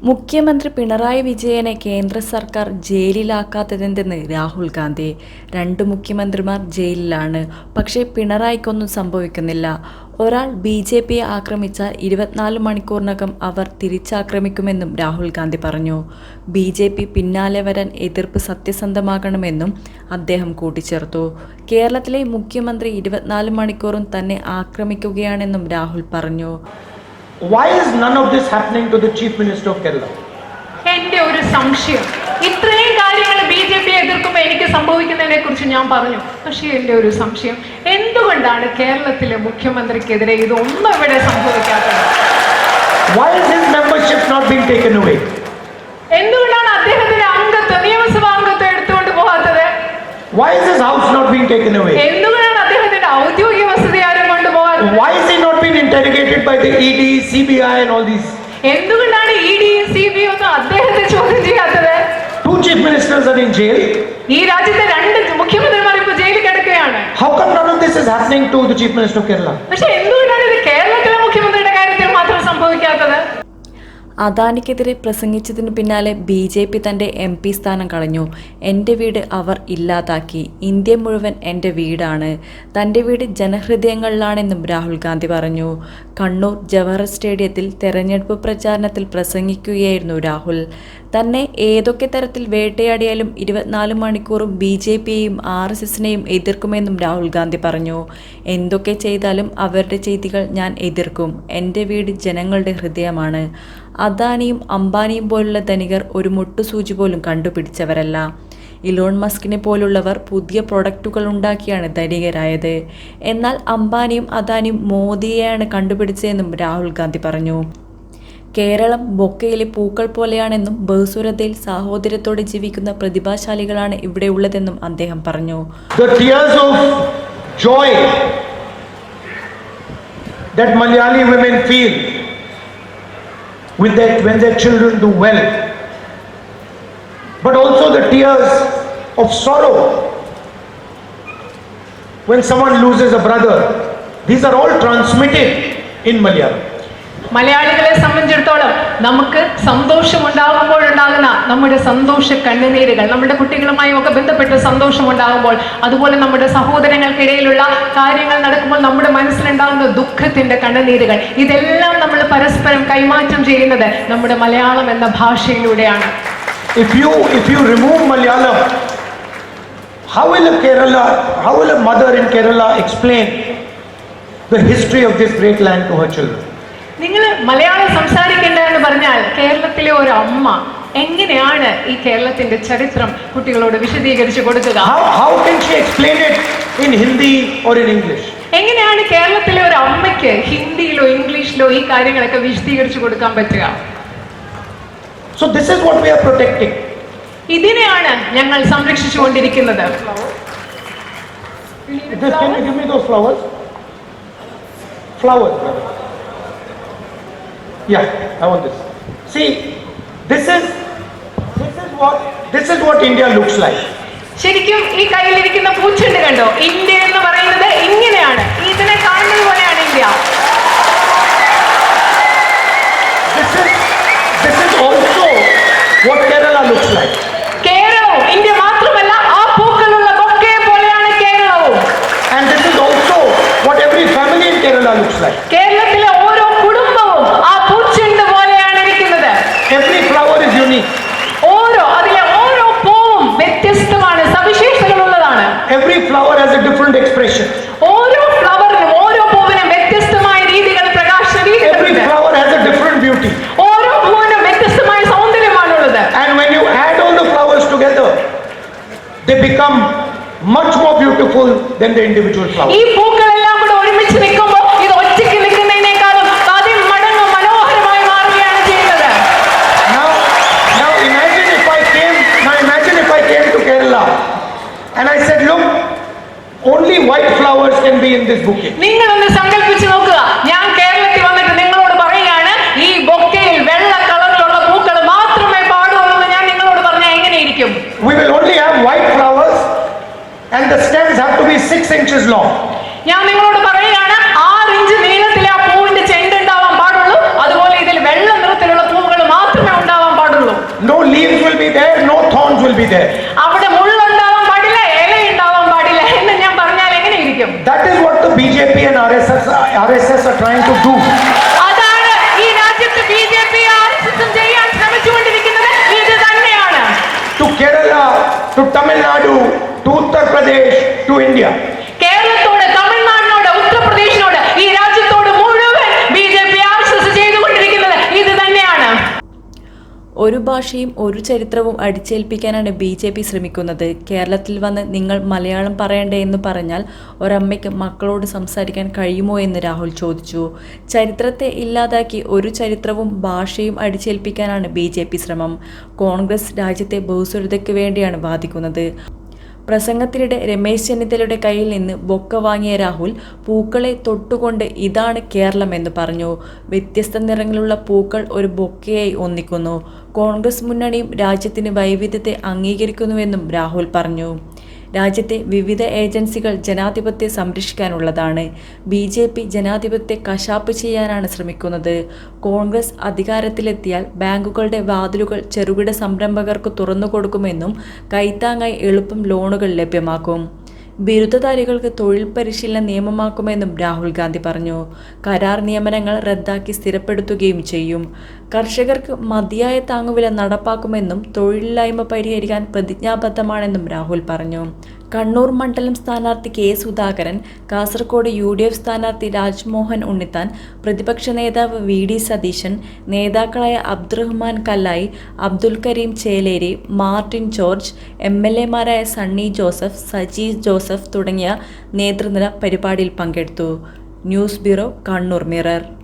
മുഖ്യമന്ത്രി പിണറായി വിജയനെ കേന്ദ്ര സർക്കാർ ജയിലിലാക്കാത്തതെന്തെന്ന് രാഹുൽ ഗാന്ധി. 2 മുഖ്യമന്ത്രിമാർ ജയിലിലാണ്. പക്ഷേ പിണറായിക്കൊന്നും സംഭവിക്കുന്നില്ല. ഒരാൾ BJPയെ ആക്രമിച്ചാൽ 24 മണിക്കൂറിനകം അവർ തിരിച്ചാക്രമിക്കുമെന്നും രാഹുൽ ഗാന്ധി പറഞ്ഞു. BJP പിന്നാലെ വരാൻ എതിർപ്പ് സത്യസന്ധമാകണമെന്നും അദ്ദേഹം കൂട്ടിച്ചേർത്തു. കേരളത്തിലെ മുഖ്യമന്ത്രി 24 മണിക്കൂറും തന്നെ ആക്രമിക്കുകയാണെന്നും രാഹുൽ പറഞ്ഞു. Why is none of this happening to the Chief Minister of Kerala? എൻ്റെ ഒരു സംശയം, ഇത്രയും കാര്യങ്ങൾ BJP എതിർക്കുമ്പോൾ എനിക്ക് സംഭവിക്കുന്നതിനെ കുറിച്ച് ഞാൻ പറഞ്ഞു. പക്ഷേ എൻ്റെ ഒരു സംശയം, എന്തുകൊണ്ടാണ് കേരളത്തിലെ മുഖ്യമന്ത്രിക്കെതിരെ ഇതൊന്നും ഇവിടെ സംഭവിക്കാത്തത്? Why is his membership not being taken away? എന്തുകൊണ്ടാണ് അദ്ദേഹത്തിന്റെ അംഗത്വം, നിയമസഭാ അംഗത്വം എടുത്തുകൊണ്ട് പോകാത്തത്? Why is his house not being taken away? എന്തുകൊണ്ടാണ് അദ്ദേഹത്തിന്റെ ഔദ്യോഗിക വസതി ആരും കൊണ്ടുപോകാത്തത്? Why is he not being interrogated by the ED, CBI and all these? എന്തുകൊണ്ടാണ് ED, CBI ഒന്നും അദ്ദേഹത്തെ ചോദ്യം ചെയ്യാത്തത്? 2 chief ministers are in jail. ഈ രാജ്യത്തെ 2 മുഖ്യമന്ത്രിമാർ ഇപ്പോൾ ജയിലിൽ കിടക്കുകയാണ്. How come none of this is happening to the Chief Minister of Kerala? പക്ഷേ എന്തുകൊണ്ടാണ് ഇത് കേരളത്തിലെ മുഖ്യമന്ത്രിയുടെ കാര്യത്തിൽ മാത്രം സംഭവിക്കാത്തത്? അദാനിക്കെതിരെ പ്രസംഗിച്ചതിനു പിന്നാലെ BJP തൻ്റെ MP സ്ഥാനം കളഞ്ഞു. എൻ്റെ വീട് അവർ ഇല്ലാതാക്കി. ഇന്ത്യ മുഴുവൻ എൻ്റെ വീടാണ്. തൻ്റെ വീട് ജനഹൃദയങ്ങളിലാണെന്നും രാഹുൽ ഗാന്ധി പറഞ്ഞു. കണ്ണൂർ ജവഹർ സ്റ്റേഡിയത്തിൽ തെരഞ്ഞെടുപ്പ് പ്രചാരണത്തിൽ പ്രസംഗിക്കുകയായിരുന്നു രാഹുൽ. തന്നെ ഏതൊക്കെ തരത്തിൽ വേട്ടയാടിയാലും 24 മണിക്കൂറും BJPയെയും RSSനെയും എതിർക്കുമെന്നും രാഹുൽ ഗാന്ധി പറഞ്ഞു. എന്തൊക്കെ ചെയ്താലും അവരുടെ ചെയ്തികൾ ഞാൻ എതിർക്കും. എൻ്റെ വീട് ജനങ്ങളുടെ ഹൃദയമാണ്. അദാനിയും അംബാനിയും പോലുള്ള ധനികർ ഒരു മുട്ടുസൂചി പോലും കണ്ടുപിടിച്ചവരല്ല. ഇലോൺ മസ്കിനെ പോലുള്ളവർ പുതിയ പ്രൊഡക്റ്റുകൾ ഉണ്ടാക്കിയാണ് ധനികരായത്. എന്നാൽ അംബാനിയും അദാനിയും മോദിയെയാണ് കണ്ടുപിടിച്ചതെന്നും രാഹുൽ ഗാന്ധി പറഞ്ഞു. കേരളം ബൊക്കയിലെ പൂക്കൾ പോലെയാണെന്നും ബഹുസ്വരതയിൽ സാഹോദര്യത്തോടെ ജീവിക്കുന്ന പ്രതിഭാശാലികളാണ് ഇവിടെ ഉള്ളതെന്നും അദ്ദേഹം പറഞ്ഞു. The tears of joy that Malayali women feel when their children do well, but also the tears of sorrow when someone loses a brother, these are all transmitted in Malayalam. മലയാളികളെ സംബന്ധിച്ചിടത്തോളം നമുക്ക് സന്തോഷമുണ്ടാകുമ്പോഴുണ്ടാകുന്ന നമ്മുടെ സന്തോഷ കണ്ണുനീരുകൾ, നമ്മുടെ കുട്ടികളുമായി ഒക്കെ ബന്ധപ്പെട്ട് സന്തോഷമുണ്ടാകുമ്പോൾ, അതുപോലെ നമ്മുടെ സഹോദരങ്ങൾക്കിടയിലുള്ള കാര്യങ്ങൾ നടക്കുമ്പോൾ നമ്മുടെ മനസ്സിലുണ്ടാകുന്ന ദുഃഖത്തിന്റെ കണ്ണുനീരുകൾ, ഇതെല്ലാം നമ്മൾ പരസ്പരം കൈമാറ്റം ചെയ്യുന്നത് നമ്മുടെ മലയാളം എന്ന ഭാഷയിലൂടെയാണ്. If you remove Malayalam, how will a mother in Kerala explain the history of this great land to her children? നിങ്ങൾ മലയാളം സംസാരിക്കേണ്ട എന്ന് പറഞ്ഞാൽ കേരളത്തിലെ ഒരു അമ്മ എങ്ങനെയാണ് ഈ കേരളത്തിന്റെ ചരിത്രം കുട്ടികളോട് വിശദീകരിച്ചു കൊടുക്കുക? How can she explain it in Hindi or in English? എങ്ങനെയാണ് കേരളത്തിലെ ഒരു അമ്മയ്ക്ക് ഹിന്ദിയിലോ ഇംഗ്ലീഷിലോ ഈ കാര്യങ്ങളൊക്കെ വിശദീകരിച്ചു കൊടുക്കാൻ പറ്റുക? So this is what we are protecting. ഇതിനെയാണ് ഞങ്ങൾ സംരക്ഷിച്ചുകൊണ്ടിരിക്കുന്നത്. Can you give me those flowers? Flowers, brother. Yeah, I want this. See, this is what India looks like. ശരിക്കും ഈ കയ്യിലിരിക്കുന്ന പൂച്ചെണ്ട് കണ്ടോ? ഇന്ത്യ എന്ന് പറയുന്നത് ഇങ്ങനെയാണ്. ഇതിനെ കാണുന്നത് പോലെയാണ് India. This is also what Kerala looks like. കേരളവും ഇന്ത്യ മാത്രമല്ല, ആ പൂക്കളുള്ള ബൊക്കെ പോലെയാണ് കേരളവും. And this is also what every family in Kerala looks like. കേരളത്തിലെ ഓരോ കുടുംബവും ആ പൂച്ചെണ്ട് പോലെയാണ് ഇരിക്കുന്നത്. Every flower is unique. അതിലെ ഓരോ പൂവും വ്യത്യസ്തമാണ്, സവിശേഷതകളുള്ളതാണ്. Every flower has a different expression. ഓരോ ഫ്ലവറിനും, ഓരോ പൂവിനും വ്യത്യസ്തമായ രീതികൾ, പ്രകാശ രീതികൾ. Every flower has a different beauty. ഓരോ പൂവിനും വ്യത്യസ്തമായ സൗന്ദര്യമാണുള്ളത്. And when you add all the flowers together, they become much more beautiful than the individual flowers. ഈ പൂക്കളെല്ലാം കൂടെ ഒരുമിച്ച് നിൽക്കുമ്പോൾ ഇത് ഒറ്റയ്ക്ക് നിൽക്കുന്നതിനേക്കാളും മടങ്ങ് മനോഹരമായി മാറുകയാണ് ചെയ്യുന്നത്. Now imagine if I came to Kerala and I said, look, only white flowers can be in this bouquet. നിങ്ങളൊന്ന് സങ്കല്പിച്ച് നോക്കുക, ഞാൻ കേരളത്തിൽ വന്നിട്ട് നിങ്ങളോട് പറയുകയാണ് ഈ ബൊക്കയിൽ വെള്ള കളറിലുള്ള പൂക്കൾ മാത്രമേ പാടുള്ളൂ എന്ന് ഞാൻ നിങ്ങളോട് പറഞ്ഞാൽ എങ്ങനെയിരിക്കും? We will only have white flowers and the stems have to be 6 inches long. ഞാൻ നിങ്ങളോട് പറയുകയാണ് 6 ഇഞ്ച് നീളത്തിലെ ആ പൂവിന്റെ ചെണ്ട് ഉണ്ടാവാൻ പാടുള്ളൂ. അതുപോലെ ഇതിൽ വെള്ള നിറത്തിലുള്ള പൂവുകൾ മാത്രമേ ഉണ്ടാവൂ. No leaves will be there, no thorns will be there. അവിടെ മുള്ളുണ്ടാവാൻ പാടില്ല, ഇല ഉണ്ടാവാൻ പാടില്ല എന്ന് ഞാൻ പറഞ്ഞാൽ എങ്ങനെ ഇരിക്കും? That is what the BJP and RSS are trying to do. അതാണ് ഈ രാജ്യത്ത് BJP RSS ചെയ്യാൻ ശ്രമിച്ചുകൊണ്ടിരിക്കുന്നത്. ഇത് തന്നെയാണ്. To Kerala, to Tamil Nadu, to Uttar Pradesh, to India. കേരളത്തോട്, തമിഴ്നാടിനോട്, ഉത്തർപ്രദേശിനോട്, ഈ രാജ്യത്തോട് മുഴുവൻ BJP RSS ചെയ്തുകൊണ്ടിരിക്കുന്നത് ഇത് തന്നെയാണ്. ഒരു ഭാഷയും ഒരു ചരിത്രവും അടിച്ചേൽപ്പിക്കാനാണ് BJP ശ്രമിക്കുന്നത്. കേരളത്തിൽ വന്ന് നിങ്ങൾ മലയാളം പറയണ്ടേ എന്ന് പറഞ്ഞാൽ ഒരമ്മയ്ക്ക് മക്കളോട് സംസാരിക്കാൻ കഴിയുമോ എന്ന് രാഹുൽ ചോദിച്ചു. ചരിത്രത്തെ ഇല്ലാതാക്കി ഒരു ചരിത്രവും ഭാഷയും അടിച്ചേൽപ്പിക്കാനാണ് BJP ശ്രമം. കോൺഗ്രസ് രാജ്യത്തെ ബഹുസ്വരതയ്ക്ക് വേണ്ടിയാണ് വാദിക്കുന്നത്. പ്രസംഗത്തിനിടെ രമേശ് ചെന്നിത്തലയുടെ കയ്യിൽ നിന്ന് ബൊക്ക വാങ്ങിയ രാഹുൽ പൂക്കളെ തൊട്ടുകൊണ്ട് ഇതാണ് കേരളം എന്ന് പറഞ്ഞു. വ്യത്യസ്ത നിറങ്ങളുള്ള പൂക്കൾ ഒരു ബൊക്കയായി ഒന്നിക്കുന്നു. കോൺഗ്രസ് മുന്നണിയും രാജ്യത്തിന് വൈവിധ്യത്തെ അംഗീകരിക്കുന്നുവെന്നും രാഹുൽ പറഞ്ഞു. രാജ്യത്തെ വിവിധ ഏജൻസികൾ ജനാധിപത്യത്തെ സംരക്ഷിക്കാനുള്ളതാണ്. BJP ജനാധിപത്യത്തെ കശാപ്പ് ചെയ്യാനാണ് ശ്രമിക്കുന്നത്. കോൺഗ്രസ് അധികാരത്തിലെത്തിയാൽ ബാങ്കുകളുടെ വാതിലുകൾ ചെറുകിട സംരംഭകർക്ക് തുറന്നു കൊടുക്കുമെന്നും കൈത്താങ്ങായി എളുപ്പം ലോണുകൾ ലഭ്യമാക്കും. ബിരുദധാരികൾക്ക് തൊഴിൽ പരിശീലനം നിയമമാക്കുമെന്നും രാഹുൽ ഗാന്ധി പറഞ്ഞു. കരാർ നിയമനങ്ങൾ റദ്ദാക്കി സ്ഥിരപ്പെടുത്തുകയും ചെയ്യും. കർഷകർക്ക് മതിയായ താങ്ങുവില നടപ്പാക്കുമെന്നും തൊഴിലില്ലായ്മ പരിഹരിക്കാൻ പ്രതിജ്ഞാബദ്ധമാണെന്നും രാഹുൽ പറഞ്ഞു. കണ്ണൂർ മണ്ഡലം സ്ഥാനാർത്ഥി K. സുധാകരൻ, കാസർഗോഡ് UDF സ്ഥാനാർത്ഥി രാജ്മോഹൻ ഉണ്ണിത്താൻ, പ്രതിപക്ഷ നേതാവ് VD സതീശൻ, നേതാക്കളായ Abdurahman Kallayi, Abdul Kareem Cheleri, Martin George, MLA മാരായ സണ്ണി ജോസഫ്, സജി ജോസഫ് തുടങ്ങിയ നേതൃനിര പരിപാടിയിൽ പങ്കെടുത്തു. News bureau, Kannur mirror.